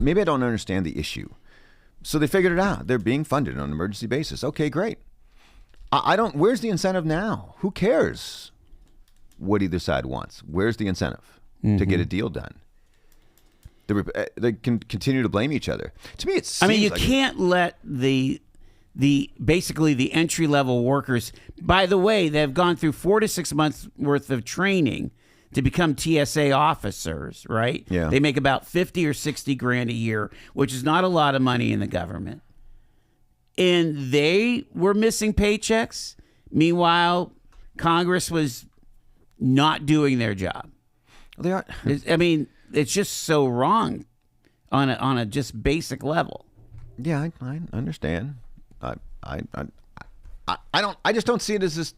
maybe I don't understand the issue. So they figured it out. They're being funded on an emergency basis. Okay, great. I don't. Where's the incentive now? Who cares what either side wants? Where's the incentive to get a deal done? They can continue to blame each other. To me, it seems I mean, you like can't let the basically the entry level workers. By the way, they've gone through 4 to 6 months worth of training to become TSA officers, right? Yeah. They make about 50 or 60 grand a year, which is not a lot of money in the government. And they were missing paychecks. Meanwhile, Congress was not doing their job. they are. I mean, it's just so wrong on a just basic level. Yeah, I understand. I don't. I just don't see it as this.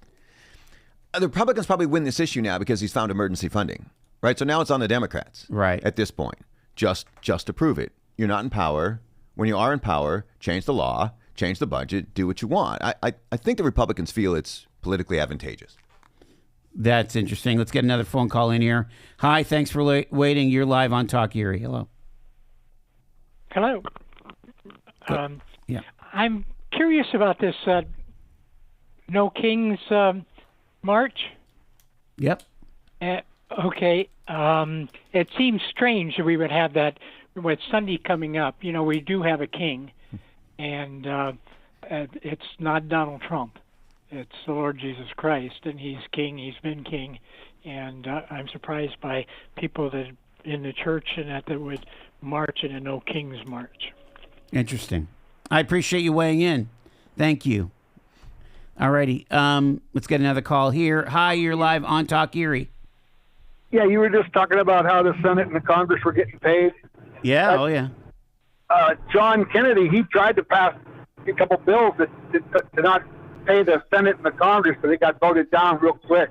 The Republicans probably win this issue now because he's found emergency funding, right? So now it's on the Democrats, right? At this point, just to prove it. You're not in power. When you are in power, change the law, change the budget, do what you want. I think the Republicans feel it's politically advantageous. That's interesting. Let's get another phone call in here. Hi, thanks for waiting. You're live on Talk Erie. Hello. Hello. Yeah. I'm curious about this No Kings March. Yep. Okay. It seems strange that we would have that with Sunday coming up. You know, we do have a king, and it's not Donald Trump. It's the Lord Jesus Christ, and he's king. He's been king, and I'm surprised by people that in the church and that would march in a No Kings March. Interesting. I appreciate you weighing in. Thank you. All righty. Let's get another call here. Hi, you're live on Talk Erie. Yeah, you were just talking about how the Senate and the Congress were getting paid. Yeah, oh yeah. John Kennedy, he tried to pass a couple bills that to not pay the Senate and the Congress, but they got voted down real quick.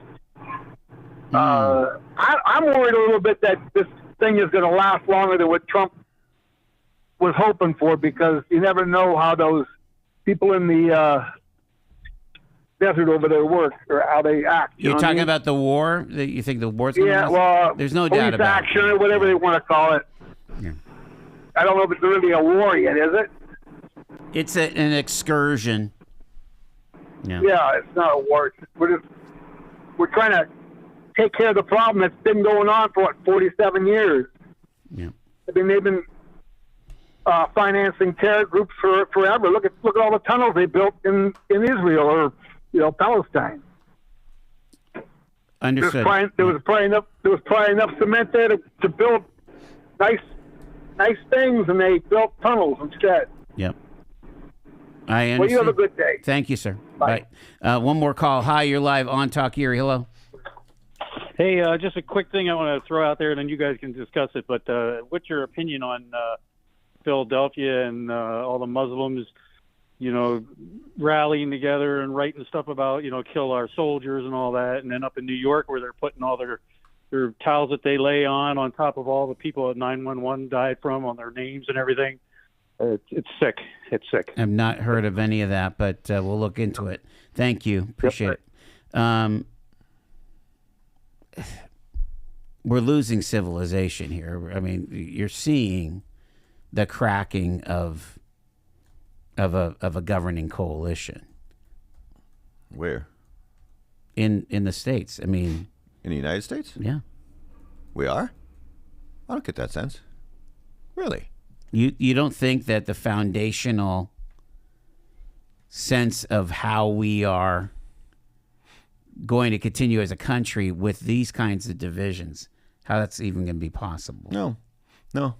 I'm worried a little bit that this thing is going to last longer than what Trump was hoping for, because you never know how those people in the desert over there work or how they act. You're talking about the war? That you think the war's going to last? Well, there's no doubt about it. action or whatever they want to call it. Yeah. I don't know if it's really a war yet, is it? It's an excursion. Yeah. Yeah, it's not a war. We're trying to take care of the problem that's been going on for 47 years. Yeah. I mean, they've been financing terror groups for forever. Look at all the tunnels they built in Israel or Palestine. Understood. There was probably enough cement there to build nice things, and they built tunnels instead. Yep. I understand. Well, you have a good day. Thank you, sir. Bye. One more call. Hi, you're live on Talk Erie. Hello. Hey, just a quick thing I want to throw out there, and then you guys can discuss it. But what's your opinion on Philadelphia and all the Muslims, rallying together and writing stuff about, kill our soldiers and all that, and then up in New York where they're putting all their towels that they lay on top of all the people that 911 died from on their names and everything. It's sick. It's sick. I've not heard of any of that, but we'll look into it. Thank you. Appreciate it. We're losing civilization here. I mean, you're seeing the cracking of a governing coalition. Where? In the States. I mean, in the United States? Yeah. We are? I don't get that sense. Really? You don't think that the foundational sense of how we are going to continue as a country with these kinds of divisions, how that's even going to be possible? No.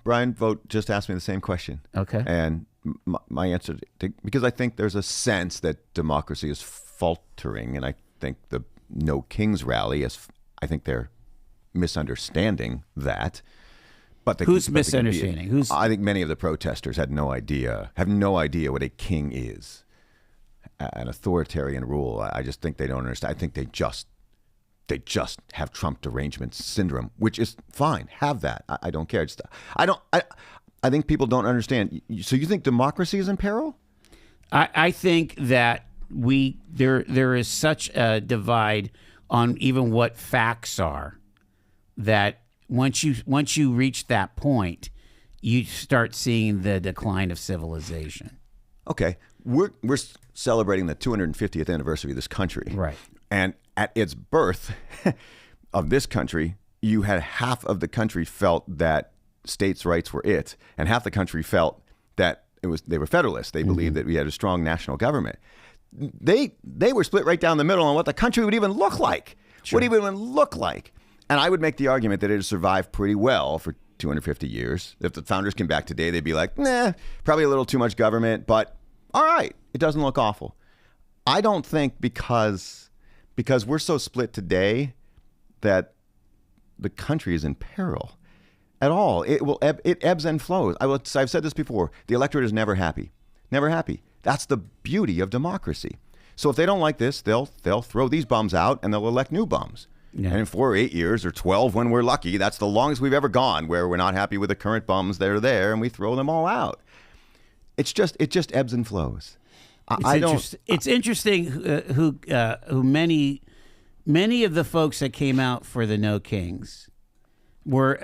Brian Vogt just asked me the same question. Okay. And my answer, because I think there's a sense that democracy is faltering, and I think the No Kings rally I think they're misunderstanding that. But who's misunderstanding? I think many of the protesters have no idea what a king is. An authoritarian rule. I just think they don't understand. I think they just have Trump derangement syndrome, which is fine. Have that. I don't care. I think people don't understand. So you think democracy is in peril? I think that there is such a divide on even what facts are that once you reach that point, you start seeing the decline of civilization. Okay, we're celebrating the 250th anniversary of this country, Right. And at its birth of this country, you had half of the country felt that states' rights were it, and half the country felt that they were federalists. They believed that we had a strong national government. They were split right down the middle on what the country would even look like. Sure. What it would even look like. And I would make the argument that it has survived pretty well for 250 years. If the founders came back today, they'd be like, nah, probably a little too much government, but all right, it doesn't look awful. I don't think because we're so split today that the country is in peril at all. It ebbs and flows. I've said this before. The electorate is never happy. Never happy. That's the beauty of democracy. So if they don't like this, they'll throw these bums out and they'll elect new bums. Yeah. And in 4 or 8 years or 12 when we're lucky, that's the longest we've ever gone where we're not happy with the current bums that are there and we throw them all out. It just ebbs and flows. It's interesting who many of the folks that came out for the No Kings were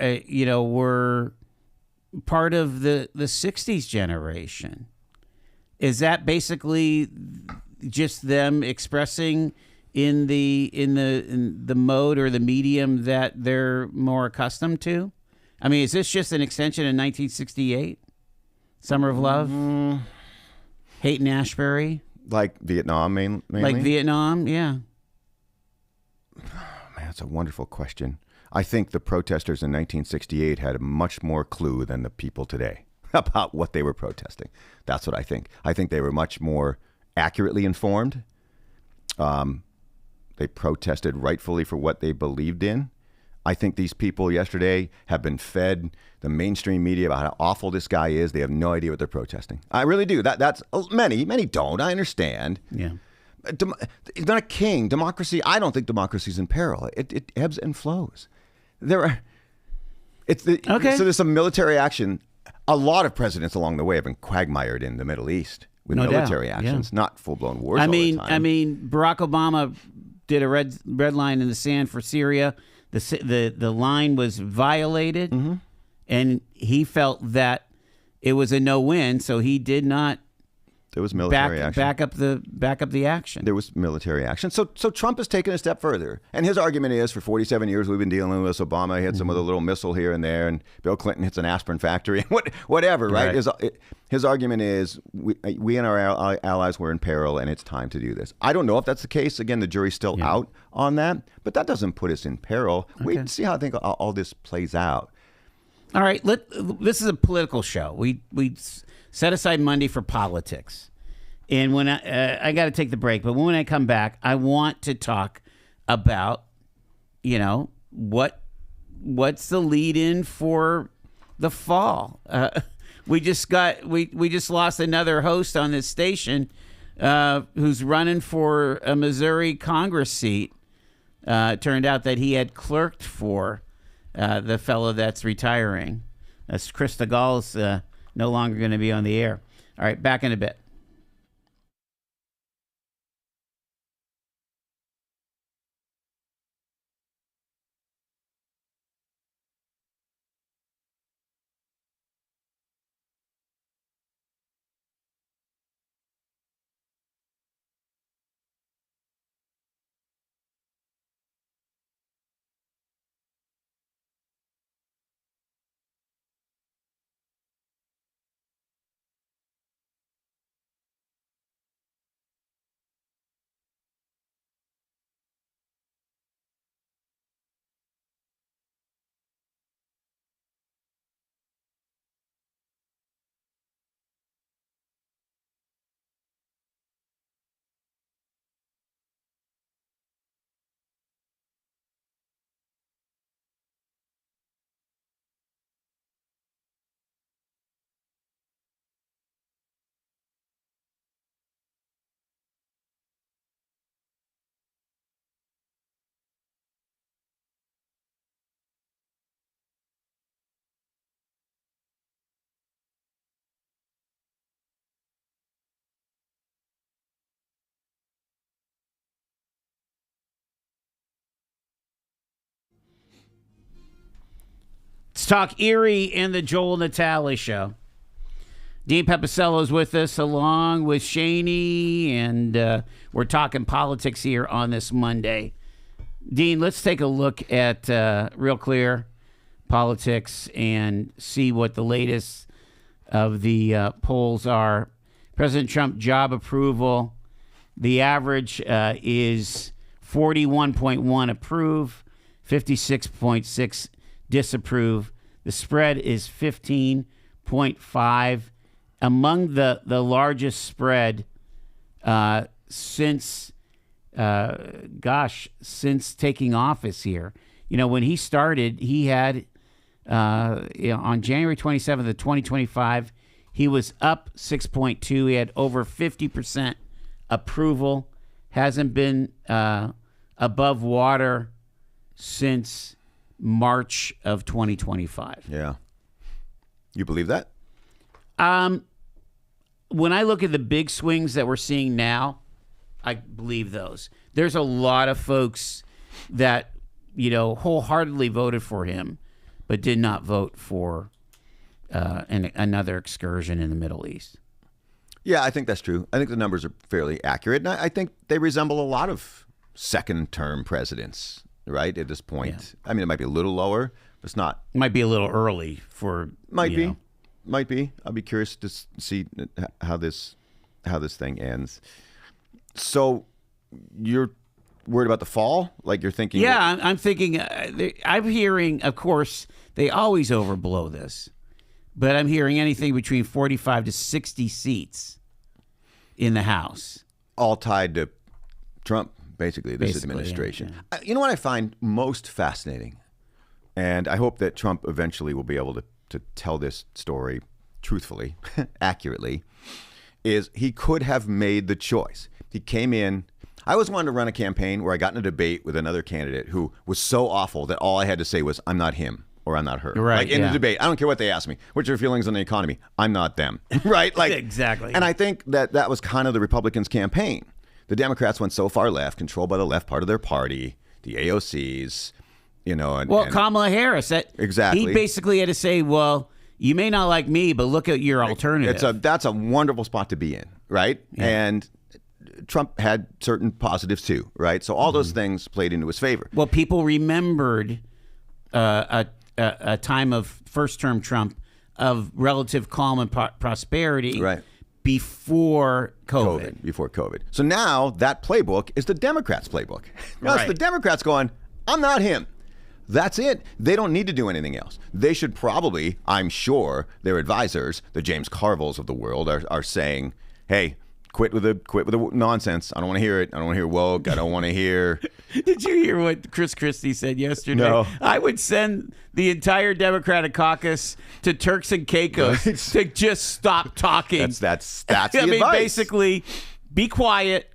part of the 60s generation. Is that basically just them expressing in the mode or the medium that they're more accustomed to? I mean, is this just an extension of 1968? Summer of Love? Haight and Ashbury? Like Vietnam, mainly? Like Vietnam, yeah. Man, that's a wonderful question. I think the protesters in 1968 had a much more clue than the people today about what they were protesting. That's what I think. I think they were much more accurately informed. They protested rightfully for what they believed in. I think these people yesterday have been fed the mainstream media about how awful this guy is. They have no idea what they're protesting. I really do. That's many don't. I understand. Yeah. He's not a king. Democracy. I don't think democracy's in peril. It ebbs and flows. Okay. So there's some military action. A lot of presidents along the way have been quagmired in the Middle East with military actions, not full-blown wars. I all the time. Barack Obama did a red line in the sand for Syria. The line was violated, and he felt that it was a no-win, so he did not. There was military action. Back up the action. There was military action. So Trump has taken a step further, and his argument is, for 47 years we've been dealing with this. Obama hits him with a little missile here and there, and Bill Clinton hits an aspirin factory, whatever. Right? His argument is we and our allies were in peril, and it's time to do this. I don't know if that's the case. Again, the jury's still out on that, but that doesn't put us in peril. Okay. Wait and see how I think all this plays out. All right, this is a political show. We set aside Monday for politics, and when I got to take the break, but when I come back, I want to talk about, what's the lead in for the fall. We just lost another host on this station who's running for a Missouri Congress seat. It turned out that he had clerked for the fellow that's retiring. That's Chris DeGaule's no longer going to be on the air. All right, back in a bit. talk Erie and the Joel Natale Show. Dean Pepicello is with us along with Shaney, and we're talking politics here on this Monday. Dean, let's take a look at Real Clear Politics and see what the latest of the polls are. President Trump job approval, the average is 41.1 approve, 56.6 disapprove. The spread is 15.5. Among the largest spread since taking office here. You know, when he started, he had on January 27th of 2025, he was up 6.2. He had over 50% approval. Hasn't been above water since March of 2025. Yeah. You believe that? When I look at the big swings that we're seeing now, I believe those. There's a lot of folks that, you know, wholeheartedly voted for him, but did not vote for another excursion in the Middle East. Yeah, I think that's true. I think the numbers are fairly accurate, and I think they resemble a lot of second-term presidents, right, at this point. Yeah. I mean, it might be a little lower, but it's not. It might be a little early for. Might be. Might be. I'll be curious to see how this thing ends. So you're worried about the fall? Like you're thinking? Yeah, I'm thinking. I'm hearing, of course, they always overblow this, but I'm hearing anything between 45 to 60 seats in the House. All tied to Trump, basically, this administration. Yeah. You know what I find most fascinating? And I hope that Trump eventually will be able to tell this story truthfully, accurately, is he could have made the choice. He came in. I always wanted to run a campaign where I got in a debate with another candidate who was so awful that all I had to say was, I'm not him or I'm not her. Right, like in a debate, I don't care what they ask me. What's your feelings on the economy? I'm not them. Right? Like exactly. And I think that was kind of the Republicans' campaign. The Democrats went so far left, controlled by the left part of their party, the AOCs, you know. And Kamala Harris. Exactly. He basically had to say, well, you may not like me, but look at your alternative. That's a wonderful spot to be in, right? Yeah. And Trump had certain positives too, right? So all those things played into his favor. Well, people remembered a time of first-term Trump of relative calm and prosperity, right, before COVID. Before COVID. So now that playbook is the Democrats' playbook. Now it's the Democrats going, I'm not him. That's it. They don't need to do anything else. They should probably, I'm sure, their advisors, the James Carvilles of the world, are saying, hey, quit with the nonsense. I don't want to hear it. I don't want to hear woke. I don't want to hear. Did you hear what Chris Christie said yesterday? No. I would send the entire Democratic caucus to Turks and Caicos to just stop talking. That's the advice. I mean, basically, be quiet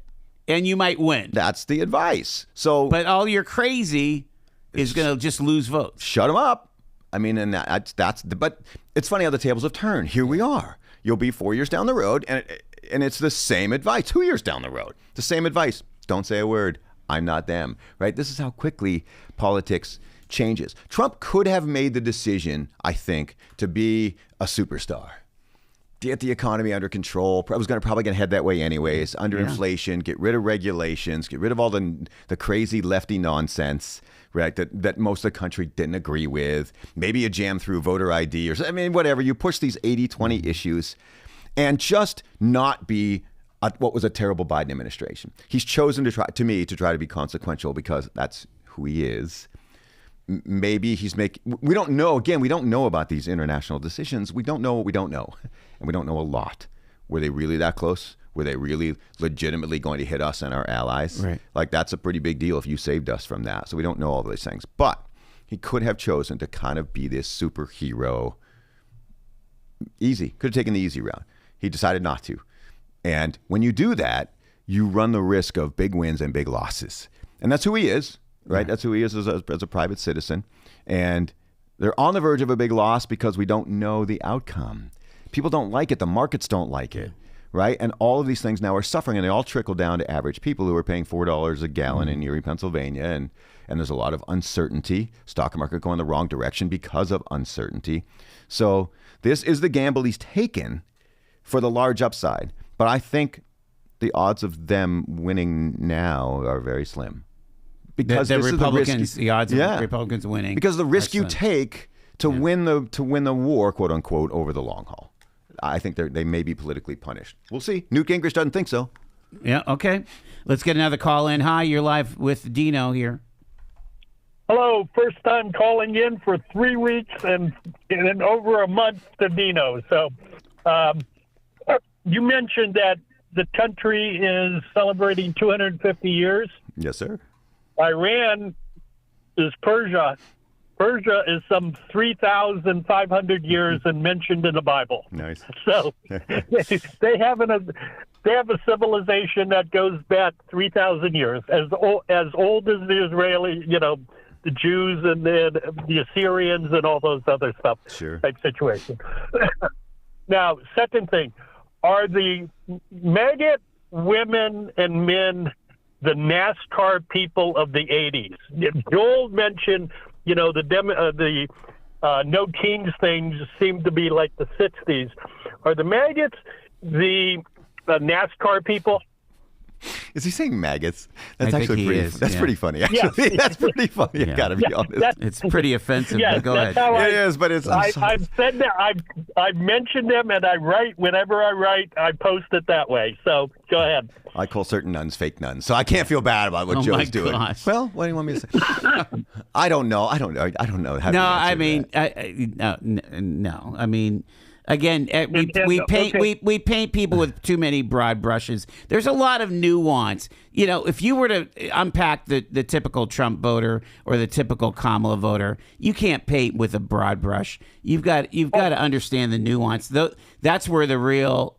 and you might win. That's the advice. So, but all your crazy is going to just lose votes. Shut them up. I mean, and but it's funny how the tables have turned. Here we are. You'll be 4 years down the road, and it's the same advice. 2 years down the road, the same advice. Don't say a word. I'm not them. Right? This is how quickly politics changes. Trump could have made the decision, I think, to be a superstar. Get the economy under control. I was probably going to head that way anyways. Under inflation, get rid of regulations, get rid of all the crazy lefty nonsense, right? That most of the country didn't agree with. Maybe you jam through voter ID or something. I mean, whatever. You push these 80-20 issues and just not be what was a terrible Biden administration. He's chosen to try to be consequential because that's who he is. Maybe he's we don't know. Again, we don't know about these international decisions. We don't know what we don't know. And we don't know a lot. Were they really that close? Were they really legitimately going to hit us and our allies? Right. Like, that's a pretty big deal if you saved us from that. So we don't know all those things. But he could have chosen to kind of be this superhero. Easy. Could have taken the easy route. He decided not to. And when you do that, you run the risk of big wins and big losses. And that's who he is, right? Yeah. That's who he is as a private citizen. And they're on the verge of a big loss because we don't know the outcome. People don't like it. The markets don't like it, right? And all of these things now are suffering, and they all trickle down to average people who are paying $4 a gallon in Erie, Pennsylvania, and there's a lot of uncertainty. Stock market going the wrong direction because of uncertainty. So this is the gamble he's taken for the large upside. But I think the odds of them winning now are very slim. Because the this Republicans, is the odds of Republicans winning. Because the risk you are slim. take to win the war, quote unquote, over the long haul. I think they may be politically punished. We'll see. Newt Gingrich doesn't think so. Yeah, okay. Let's get another call in. Hi, you're live with Dino here. Hello, first time calling in for 3 weeks and over a month to Dino. So you mentioned that the country is celebrating 250 years. Yes, sir. Iran is Persia. Persia is some 3,500 years and mentioned in the Bible. Nice. So they have a civilization that goes back 3,000 years, as old as the Israeli, the Jews and the Assyrians and all those other stuff. Sure. Type situation. Now, second thing, are the maggot women and men the NASCAR people of the 80s? Joel mentioned, the No Kings things seem to be like the 60s. Are the maggots the NASCAR people? Is he saying maggots? That's I think actually he pretty. is, That's yeah. pretty funny. Actually, Yeah. that's pretty funny. Yeah. I gotta be honest. It's pretty offensive, Yes, but go that's ahead. how It is, but it's. I've said that. I've mentioned them, and I write whenever I write. I post it that way. So go ahead. I call certain nuns fake nuns, so I can't feel bad about what Oh, my Joe's doing. gosh. Well, what do you want me to say? I don't know. I don't know. How to No, answer I mean, that. no. I mean, again, we paint Okay. we paint people with too many broad brushes. There's a lot of nuance. If you were to unpack the typical Trump voter or the typical Kamala voter, you can't paint with a broad brush. You've got to understand the nuance. That's where the real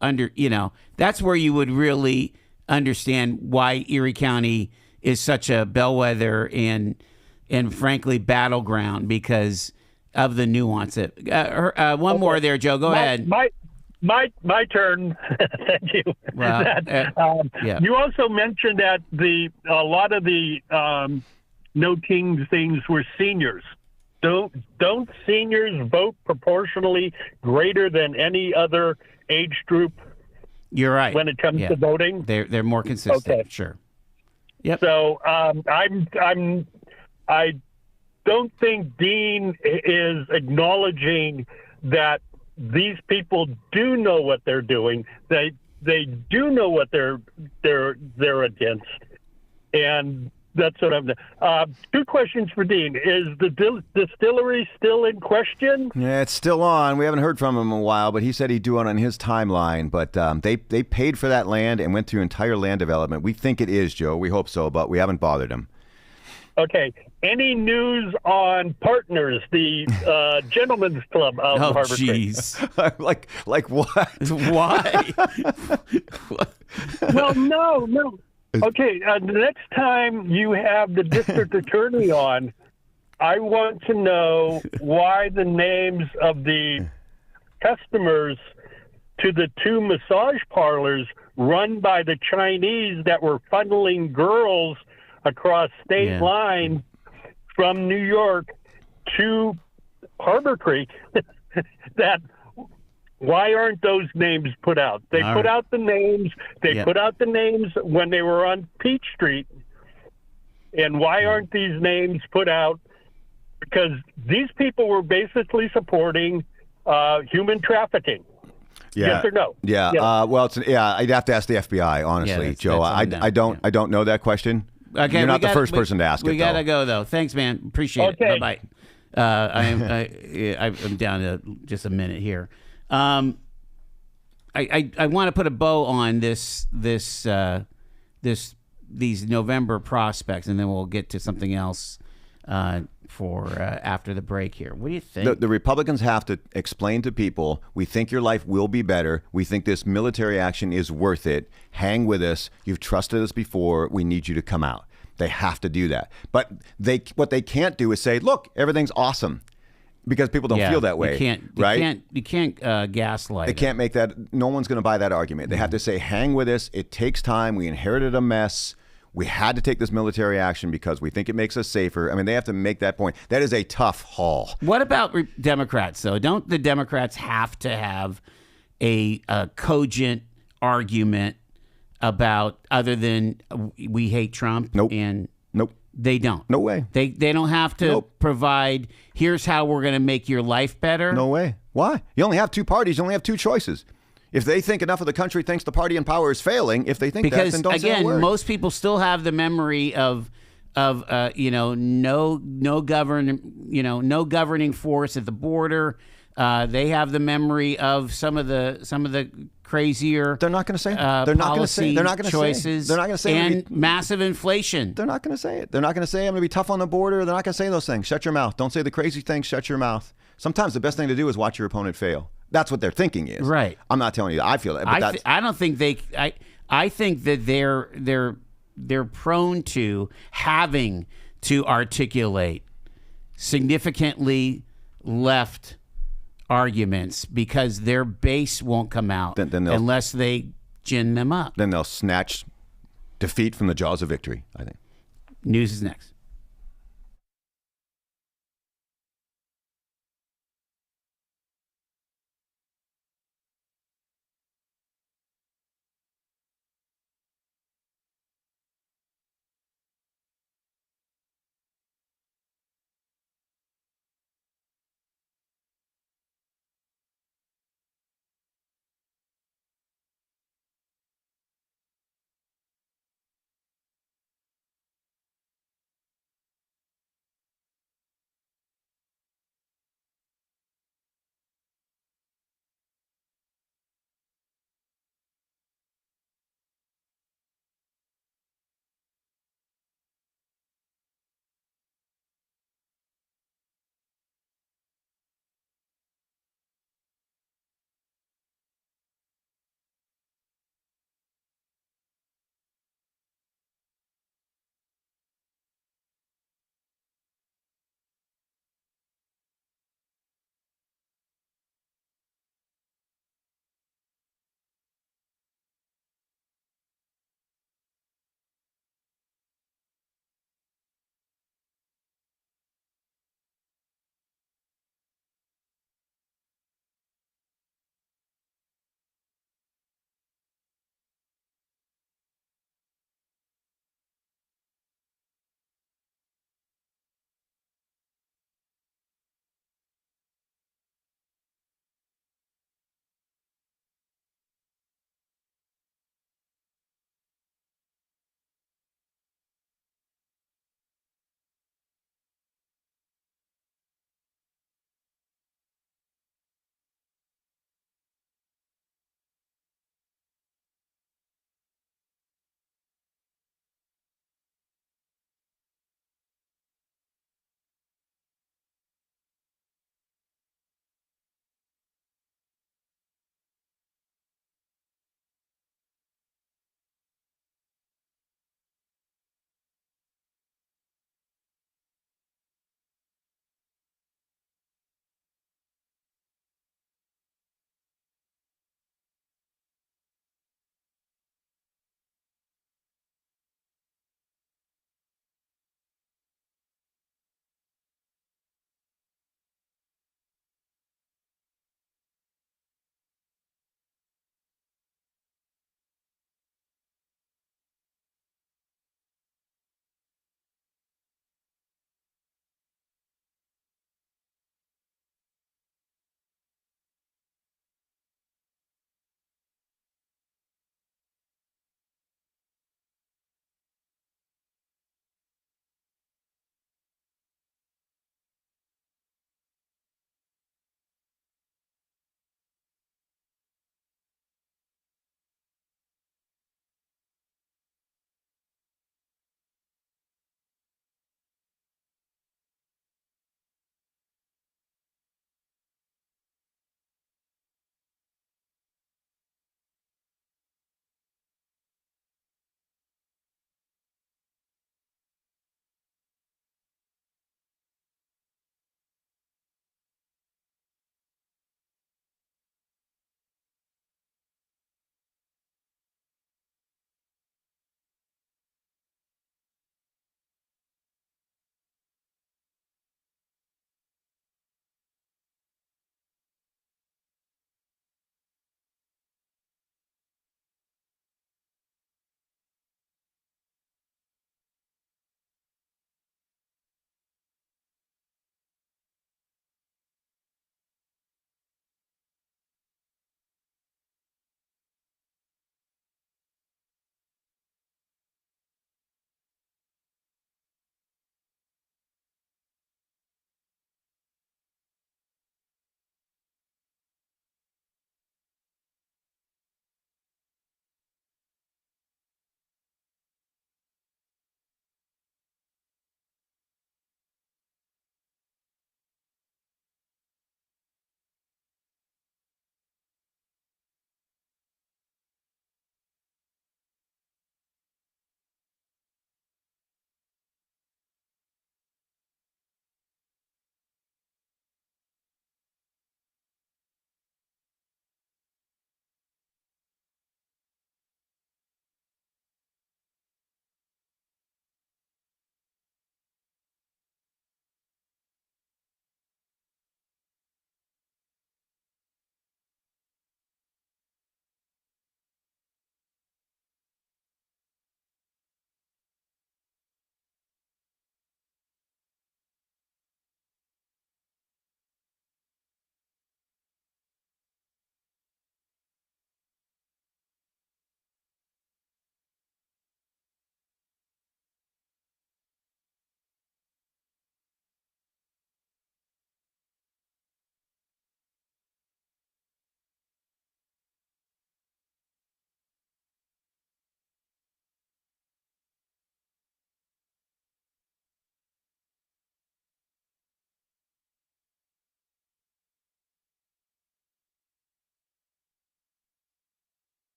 that's where you would really understand why Erie County is such a bellwether and frankly battleground because of the nuance. One more there, Joe. Go ahead. My turn. Thank you. Well, yeah. You also mentioned that a lot of the No Kings things were seniors. Don't seniors vote proportionally greater than any other age group? You're right. When it comes to voting, they're more consistent. Okay. Sure. Yep. So I don't think Dean is acknowledging that these people do know what they're doing. They do know what they're against, and that's what I'm. 2 questions for Dean: is the distillery still in question? Yeah, it's still on. We haven't heard from him in a while, but he said he'd do it on his timeline. But they paid for that land and went through entire land development. We think it is, Joe. We hope so, but we haven't bothered him. Okay. Any news on Partners, the gentleman's club out in Oh, Harbor Creek? jeez. like what? Why? Well, no. Okay, the next time you have the district attorney on, I want to know why the names of the customers to the 2 massage parlors run by the Chinese that were funneling girls across state line from New York to Harbor Creek, why aren't those names put out? They put out the names. They put out the names when they were on Peach Street. And why aren't these names put out? Because these people were basically supporting human trafficking. Yeah. Yes or no? Yeah. I'd have to ask the FBI, honestly, that's Joe. on them. I don't know that question. Okay, You're not the first person to ask it. We gotta though. go though. Thanks, man. Appreciate Okay. it. Bye bye. I'm down to just a minute here. I want to put a bow on these November prospects, and then we'll get to something else for after the break here. What do you think? The Republicans have to explain to people, we think your life will be better. We think this military action is worth it. Hang with us. You've trusted us before. We need you to come out. They have to do that. But what they can't do is say, look, everything's awesome. because people don't feel that way. You can't gaslight. They can't make that. No one's going to buy that argument. They have to say, hang with us. It takes time. We inherited a mess. We had to take this military action because we think it makes us safer. I mean, they have to make that point. That is a tough haul. What about Democrats, though? Don't the Democrats have to have a cogent argument about, other than we hate Trump? Nope. And Nope. They don't. No way. They don't have to provide, here's how we're going to make your life better. No way. Why? You only have two parties. You only have two choices. If they think enough of the country thinks the party in power is failing, if they think that, then don't say a word. Because again, most people still have the memory of no governing force at the border. They have the memory of some of the crazier. They're not going to say. They're not going to say. They're not going to choices. They're not going to say. And massive inflation. They're not going to say it. They're not going to say I'm going to be tough on the border. They're not going to say those things. Shut your mouth. Don't say the crazy things. Shut your mouth. Sometimes the best thing to do is watch your opponent fail. That's what their thinking is. Right. I'm not telling you that I feel that. But I don't think they. I think that they're prone to having to articulate significantly left arguments because their base won't come out unless they gin them up. Then they'll snatch defeat from the jaws of victory, I think. News is next.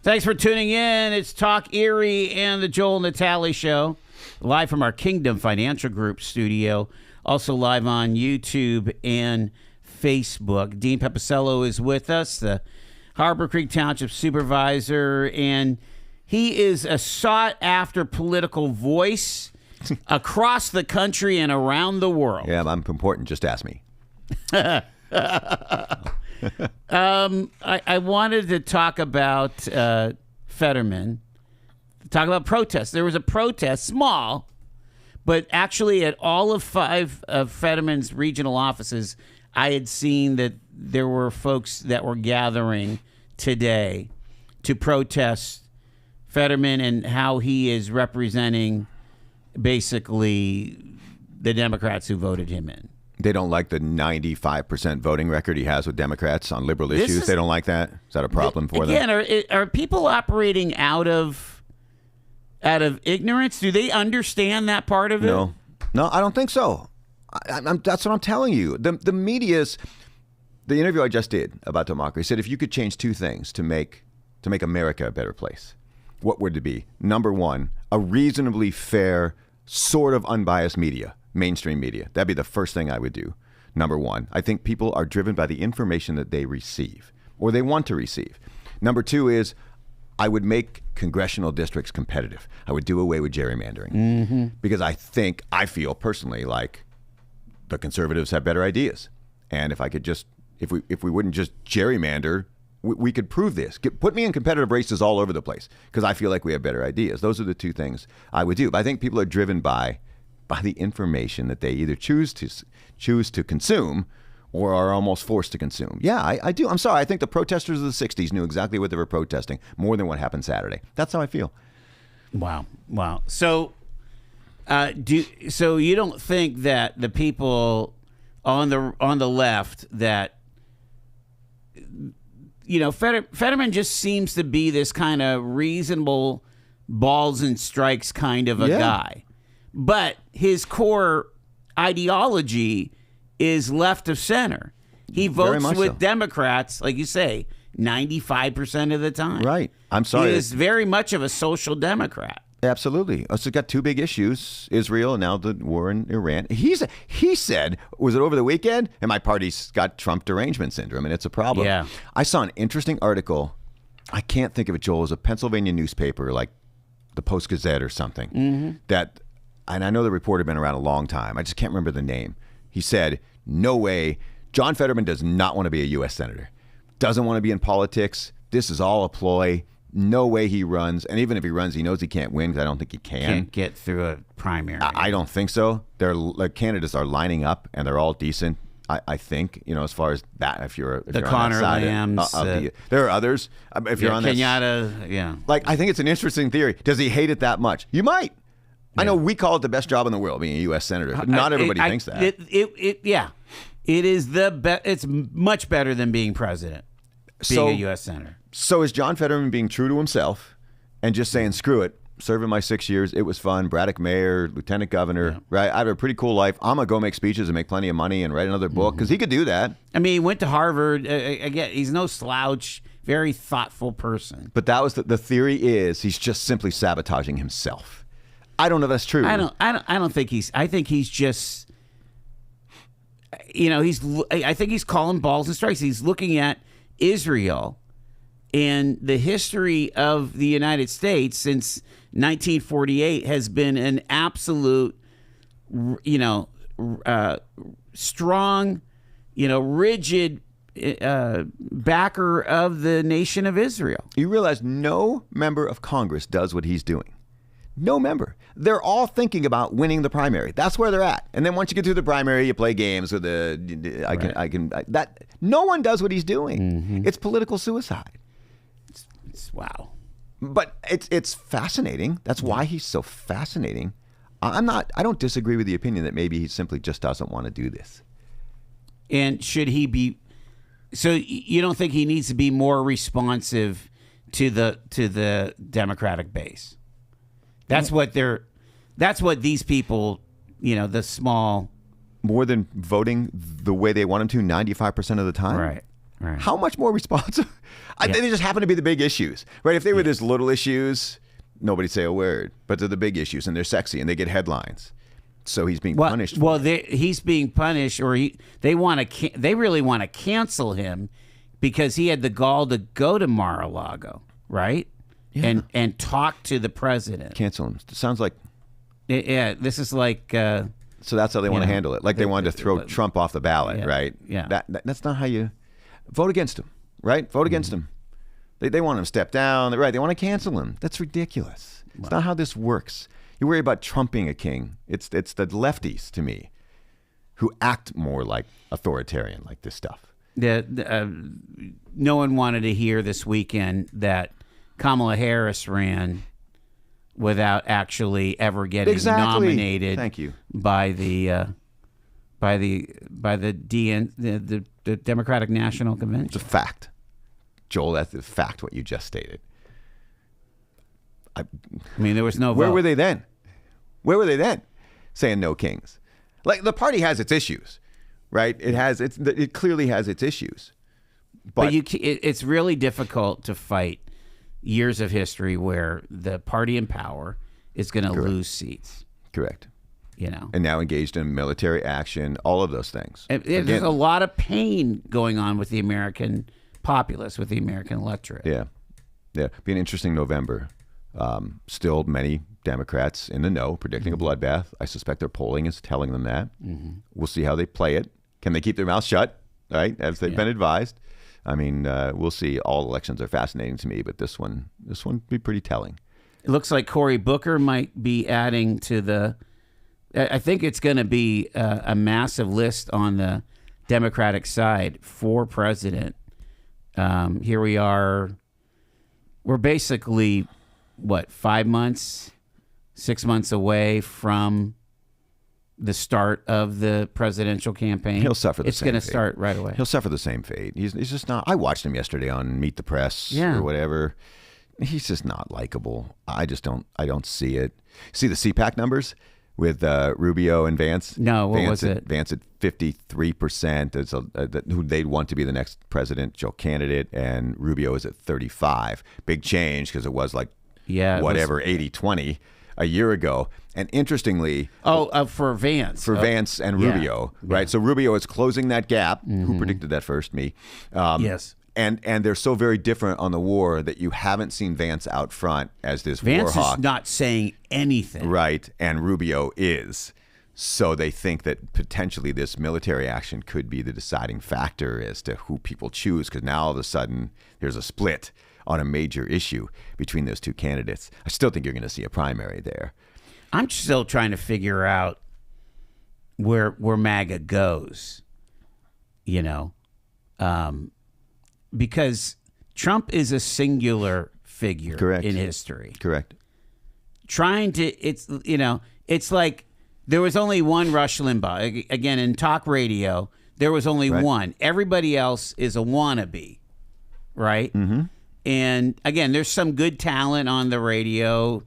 Thanks for tuning in. It's Talk Erie and the Joel Natale Show, live from our Kingdom Financial Group studio, also live on YouTube and Facebook. Dean Pepicello is with us, the Harbor Creek Township Supervisor, and he is a sought-after political voice across the country and around the world. Yeah, I'm important. Just ask me. I wanted to talk about Fetterman, talk about protests. There was a protest, small, but actually at all of 5 of Fetterman's regional offices, I had seen that there were folks that were gathering today to protest Fetterman and how he is representing basically the Democrats who voted him in. They don't like the 95% voting record he has with Democrats on liberal issues. They don't like that. Is that a problem for them? Again, are people operating out of ignorance? Do they understand that part of it? No, I don't think so. That's what I'm telling you. The media's, the interview I just did about democracy said if you could change 2 things to make America a better place, what would it be? Number 1, a reasonably fair, sort of unbiased media, mainstream media. That'd be the first thing I would do. Number 1, I think people are driven by the information that they receive or they want to receive. Number 2 is I would make congressional districts competitive. I would do away with gerrymandering because I feel personally like the conservatives have better ideas. And if I could just, if we wouldn't just gerrymander, we could prove this. Put me in competitive races all over the place because I feel like we have better ideas. Those are the 2 things I would do. But I think people are driven by the information that they either choose to consume or are almost forced to consume. Yeah, I do. I'm sorry. I think the protesters of the 60s knew exactly what they were protesting more than what happened Saturday. That's how I feel. Wow. So, so you don't think that the people on the left that, you know, Fetterman just seems to be this kind of reasonable balls and strikes kind of a guy. But his core ideology is left of center. He votes with Democrats, like you say, 95% of the time. Right. I'm sorry. He is very much of a social Democrat. Absolutely. So got 2 big issues, Israel and now the war in Iran. He said, was it over the weekend? And my party's got Trump derangement syndrome, and it's a problem. Yeah. I saw an interesting article. I can't think of it, Joel. It was a Pennsylvania newspaper, like the Post-Gazette or something, that, and I know the reporter had been around a long time. I just can't remember the name. He said, no way. John Fetterman does not want to be a U.S. senator. Doesn't want to be in politics. This is all a ploy. No way he runs. And even if he runs, he knows he can't win because I don't think he can. Can't get through a primary. I don't think so. Candidates are lining up, and they're all decent. I think, you know, as far as that, if you're the on Connor that side Lambs, there are others. If you're on Kenyatta, I think it's an interesting theory. Does he hate it that much? You might. Yeah. I know we call it the best job in the world, being a U.S. senator, but not everybody thinks that. It is the best. It's much better than being president. Being a U.S. senator. So is John Fetterman being true to himself and just saying, screw it, serving my 6 years, it was fun, Braddock mayor, lieutenant governor, right? I have a pretty cool life. I'm going to go make speeches and make plenty of money and write another book, because he could do that. I mean, he went to Harvard. Again, he's no slouch, very thoughtful person. But that was the theory is he's just simply sabotaging himself. I don't know if that's true. I don't think he's, I think he's just, you know, I think he's calling balls and strikes. He's looking at Israel and the history of the United States since 1948 has been an absolute, you know, strong, you know, rigid backer of the nation of Israel. You realize no member of Congress does what he's doing. No member. They're all thinking about winning the primary. That's where they're at. And then once you get through the primary, you play games with no one does what he's doing. Mm-hmm. It's political suicide. Wow. But it's fascinating. That's why he's so fascinating. I don't disagree with the opinion that maybe he simply just doesn't want to do this. And should he be, so you don't think he needs to be more responsive to the Democratic base? That's what these people, you know, the small. More than voting the way they want him to 95% of the time? Right. Right. How much more responsive? I think they just happen to be the big issues, right? If they were just little issues, nobody'd say a word. But they're the big issues, and they're sexy, and they get headlines. So he's being punished. Well, he's being punished, or they really want to cancel him because he had the gall to go to Mar-a-Lago, right? Yeah. And talk to the president. Cancel him. Sounds like. Yeah, this is like. So that's how they want to handle it. Like they wanted to throw Trump off the ballot, right? Yeah. That's not how you vote against him, right? Vote against him. They want him to step down. Right? They want to cancel him. That's ridiculous. It's not how this works. You worry about Trump being a king. It's the lefties, to me, who act more like authoritarian, like this stuff. No one wanted to hear this weekend that Kamala Harris ran without actually ever getting nominated. Thank you. By the Democratic National Convention. It's a fact, Joel. That's a fact. What you just stated. I mean, there was no vote. Where were they then? Where were they then? Saying no kings. Like the party has its issues, right? It clearly has its issues. But it's really difficult to fight years of history where the party in power is going to lose seats. Correct. You know, and now engaged in military action, all of those things. There's a lot of pain going on with the American populace, with the American electorate. Yeah. Be an interesting November. Still many Democrats in the know, predicting a bloodbath. I suspect their polling is telling them that. Mm-hmm. We'll see how they play it. Can they keep their mouth shut, right, as they've been advised? I mean, we'll see. All elections are fascinating to me, but this one would be pretty telling. It looks like Cory Booker might be adding to the. I think it's going to be a massive list on the Democratic side for president. Here we are. We're basically, 5 months, 6 months away from the start of the presidential campaign. He'll suffer the same fate. It's going to start right away. He'll suffer the same fate. He's just not. I watched him yesterday on Meet the Press or whatever. He's just not likable. I don't see it. See the CPAC numbers with Rubio and Vance? No, what was it? Vance at 53%. Who they'd want to be the next presidential candidate, and Rubio is at 35%. Big change because it was like 80-20 a year ago. And interestingly, for Vance, Vance and Rubio, right? So Rubio is closing that gap. Mm-hmm. Who predicted that first? Me. Yes. And they're so very different on the war that you haven't seen Vance out front as this war hawk. Vance is not saying anything. Right, and Rubio is. So they think that potentially this military action could be the deciding factor as to who people choose, because now all of a sudden there's a split on a major issue between those two candidates. I still think you're going to see a primary there. I'm still trying to figure out where MAGA goes, because Trump is a singular figure in history. Correct. It's like there was only one Rush Limbaugh. Again, in talk radio, there was only one. Everybody else is a wannabe, right? Mm-hmm. And again, there's some good talent on the radio.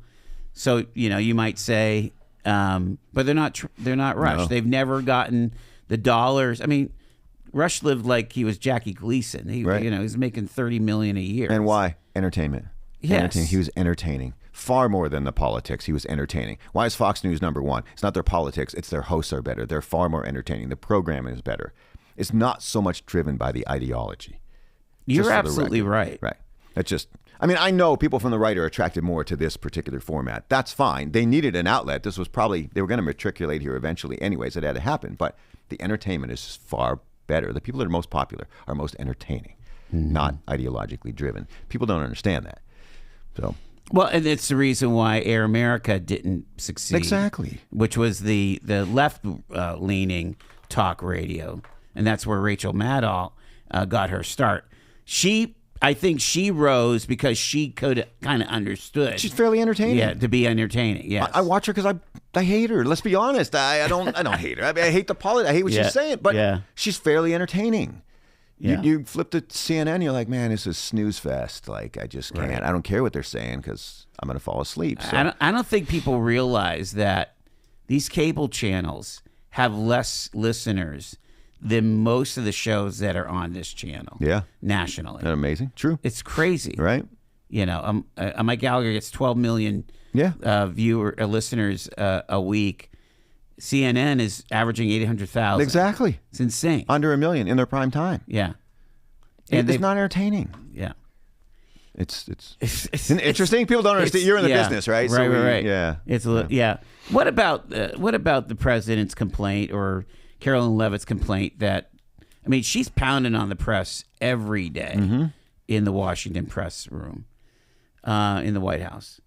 So, you might say, but they're not Rush. No. They've never gotten the dollars. I mean, Rush lived like he was Jackie Gleason. He was making $30 million a year. And why? Entertainment. Yes. He was entertaining. Far more than the politics. He was entertaining. Why is Fox News number one? It's not their politics. It's their hosts are better. They're far more entertaining. The programming is better. It's not so much driven by the ideology. You're absolutely right. Right. That's just, I know people from the right are attracted more to this particular format. That's fine. They needed an outlet. This was probably, they were going to matriculate here eventually anyways. It had to happen. But the entertainment is just far better. The people that are most popular are most entertaining, not ideologically driven. People don't understand that. So. Well, and it's the reason why Air America didn't succeed. Exactly. Which was the left-leaning talk radio. And that's where Rachel Maddow got her start. I think she rose because she could kind of understood. She's fairly entertaining. Yeah, to be entertaining. Yes. I watch her because I hate her. Let's be honest. I don't hate her. I hate the politics. I hate what she's saying. But she's fairly entertaining. Yeah. You flip to CNN, you're like, man, this is snooze fest. Like, I just can't. Right. I don't care what they're saying because I'm going to fall asleep. So. I don't think people realize that these cable channels have less listeners than most of the shows that are on this channel. Yeah. Nationally. Isn't that amazing? True. It's crazy. Right? You know, Mike Gallagher gets 12 million Yeah. listeners a week. CNN is averaging 800,000. Exactly. It's insane. Under 1 million in their prime time. Yeah. It's not entertaining. Yeah. It's interesting. People don't understand. You're in the business, right? Right. Yeah. Yeah. What about the president's complaint or Carolyn Leavitt's complaint that, I mean, she's pounding on the press every day in the Washington press room, in the White House.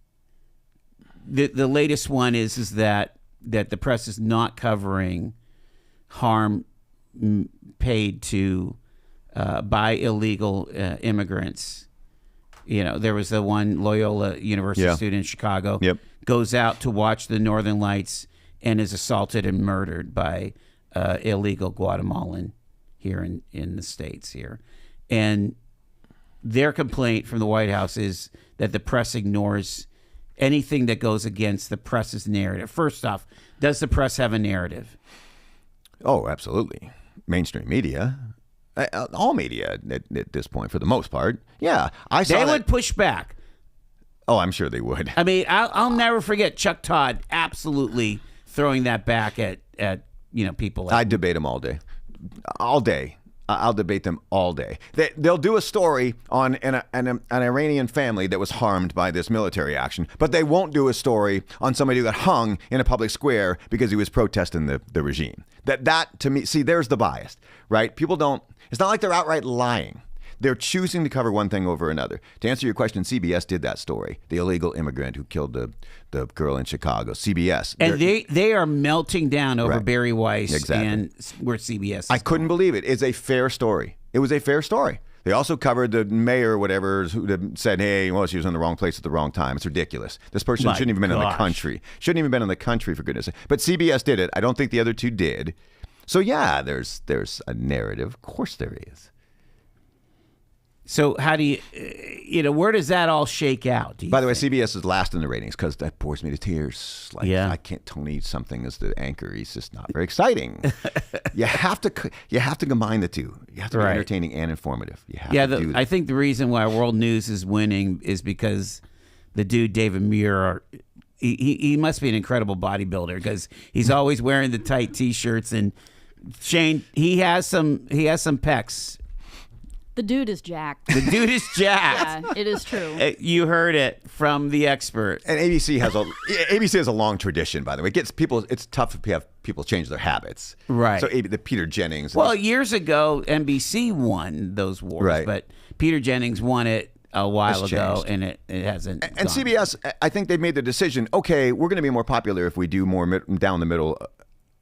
The latest one is that the press is not covering harm paid to by illegal immigrants. You know, there was the one Loyola University student in Chicago goes out to watch the Northern Lights and is assaulted and murdered by illegal Guatemalan here in the States here. And their complaint from the White House is that the press ignores anything that goes against the press's narrative. First off, does the press have a narrative? Oh, absolutely. Mainstream media. All media at this point, for the most part. Yeah. They would push back. Oh, I'm sure they would. I mean, I'll never forget Chuck Todd absolutely throwing that back at people. I debate them all day. All day. I'll debate them all day. They'll do a story on an Iranian family that was harmed by this military action, but they won't do a story on somebody who got hung in a public square because he was protesting the regime. That to me, see, there's the bias, right? People don't. It's not like they're outright lying. They're choosing to cover one thing over another. To answer your question, CBS did that story. The illegal immigrant who killed the girl in Chicago. CBS. And they are melting down over Barry Weiss and where CBS is I couldn't believe it. It's a fair story. It was a fair story. They also covered the mayor or whatever who said, hey, well, she was in the wrong place at the wrong time. It's ridiculous. This person shouldn't even been in the country. Shouldn't even been in the country, for goodness sake. But CBS did it. I don't think the other two did. So, yeah, there's a narrative. Of course there is. So how do you, where does that all shake out? By the way, CBS is last in the ratings because that bores me to tears. I can't. Tony something as the anchor. He's just not very exciting. You have to combine the two. You have to be entertaining and informative. You have to do that. I think the reason why World News is winning is because the dude David Muir, he must be an incredible bodybuilder because he's always wearing the tight T-shirts, and Shane, he has some pecs. The dude is jacked. The dude is jacked. Yeah, it is true. You heard it from the expert. And ABC has a long tradition, by the way. It gets people. It's tough to have people change their habits. Right. So the Peter Jennings. Well, years ago, NBC won those wars, right. But Peter Jennings won it a while ago, and it hasn't. And CBS, I think they've made the decision. Okay, we're going to be more popular if we do more down the middle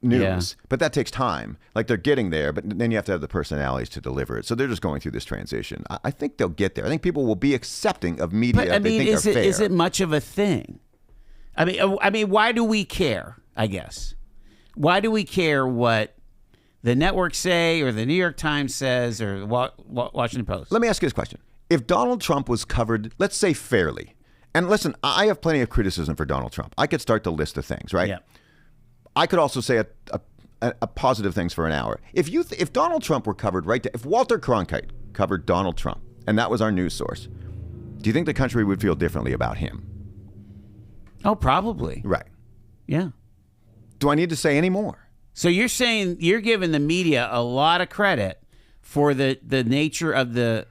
news, but that takes time. Like they're getting there, but then you have to have the personalities to deliver it. So they're just going through this transition. I think they'll get there. I think people will be accepting of media. But, they think are fair. Is it much of a thing? I mean, why do we care? I guess. Why do we care what the networks say, or the New York Times says, or Washington Post? Let me ask you this question: if Donald Trump was covered, let's say fairly, and listen, I have plenty of criticism for Donald Trump. I could start the list of things, right? Yeah. I could also say a positive things for an hour. If Donald Trump were covered if Walter Cronkite covered Donald Trump and that was our news source, do you think the country would feel differently about him? Oh, probably. Right. Yeah. Do I need to say any more? So you're saying you're giving the media a lot of credit for the nature of the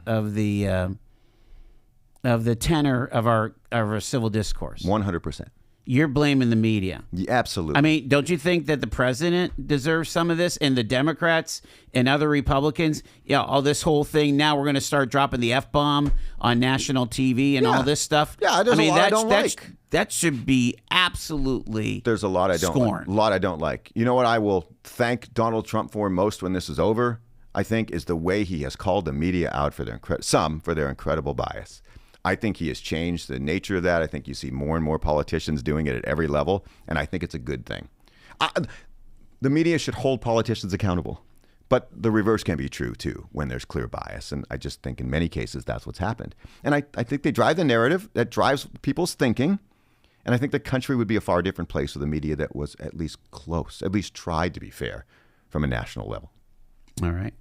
tenor of our civil discourse. 100%. You're blaming the media. Yeah, absolutely. I mean, don't you think that the president deserves some of this, and the Democrats and other Republicans? Yeah, all this whole thing. Now we're going to start dropping the F-bomb on national TV and all this stuff. Yeah, there's a lot I don't like. That should be absolutely. There's a lot I don't like. A lot I don't like. You know what I will thank Donald Trump for most when this is over? I think is the way he has called the media out for their incredible bias. I think he has changed the nature of that. I think you see more and more politicians doing it at every level, and I think it's a good thing. The media should hold politicians accountable, but the reverse can be true, too, when there's clear bias, and I just think in many cases that's what's happened. And I think they drive the narrative that drives people's thinking, and I think the country would be a far different place with a media that was at least close, at least tried to be fair from a national level. All right.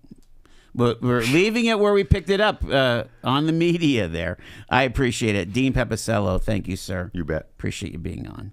But we're leaving it where we picked it up on the media there. I appreciate it. Dean Pepicello, thank you, sir. You bet. Appreciate you being on.